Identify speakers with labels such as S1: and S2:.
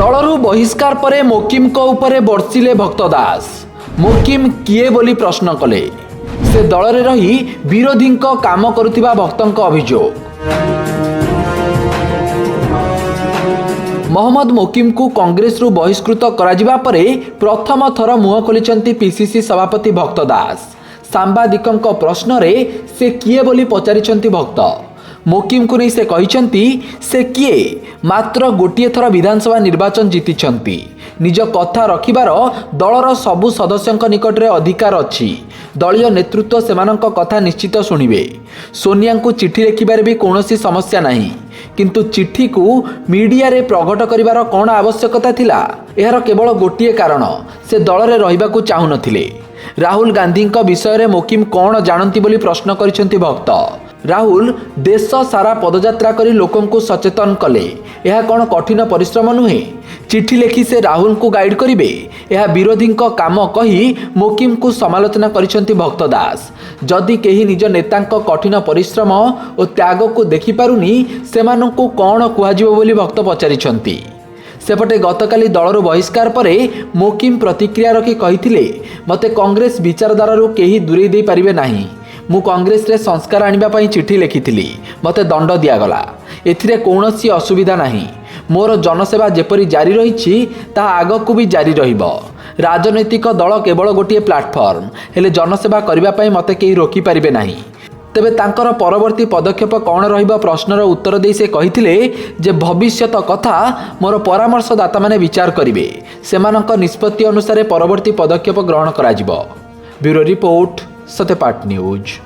S1: दलरू बहिष्कार परे मोकिम को उपरे बर्षिले भक्त दास। मोकिम किए बोली प्रश्न कले। से दल रे रही विरोधी काम करुथिबा भक्तंक अभियोग। मोहम्मद मोकिम को कांग्रेस रु बहिष्कृत कराजिबा परे प्रथम थर मुह खोलिचंती पीसीसी सभापति भक्त दास। सांबादिकंक प्रश्न रे से किए बोली पचारिचंती भक्त। मोकिम को नहीं से कहिचंती से किए मात्र गोटिए थर विधानसभा निर्वाचन जीतिछंती। निज कथा रखिबार दलर सबु सदस्यंक निकट रे अधिकार अछि। दलीय नेतृत्व सेमानंक कथा निश्चित शुणिबे। सोनिया को चिठी लिखिबारे भी कौनसी समस्या नहीं, किंतु चिठी को मीडिया रे प्रकट करिबार कौन आवश्यकता थिला? एहार केवल गोटिए कारण, से दल रे रहिबाकू चाहू नथिले। राहुल गांधी विषय रे मोकिम कौन जानती बोली प्रश्न करिसेंती भक्त। राहुल देश सारा पदयात्रा करी लोकं को सचेतन कले। यह कौन कठिन परिश्रम नुहे? चिठी लिखि से राहुल को गाइड करिवे? यह विरोधी काम कही मोकिम को समालोचना करिसेंती भक्त दास। जदि केही निज नेतांक कठिन परिश्रम और त्याग को देखि पारुनी, सेमानंकु कौन कुहाजिबो बोली भक्त पचारिछंती। सेपटे गतकाली दलरू बहिष्कार परे मोकिम प्रतिक्रिया रखी कहिथिले, मते कांग्रेस विचारधारारू केही दूरेई दे पारिबे नाही। मु कांग्रेस रे संस्कार आनिबा पई चिठी लिखिथिली, मते दंड दियागला। एथिरे कौनसी असुविधा नाही। मोर जनसेवा जेपरी जारी रहिछि ता आगकू भी जारी रहिबो। राजनैतिक दल केवल गोटिए प्लाटफर्म, हेले जनसेवा करिबा पई मते केही रोकी पारिबे नाही। तेबे तांकर परवर्ती पदक्षेप कौन रहिबो प्रश्नर उत्तर देई से कहिथिले जे भविष्यत कथा मोर परामर्शदाता माने विचार करिवे। सेमानंक निष्पत्ति अनुसार परवर्ती पदक्षेप ग्रहण कराजिबो। Bureau report, Satyapath news.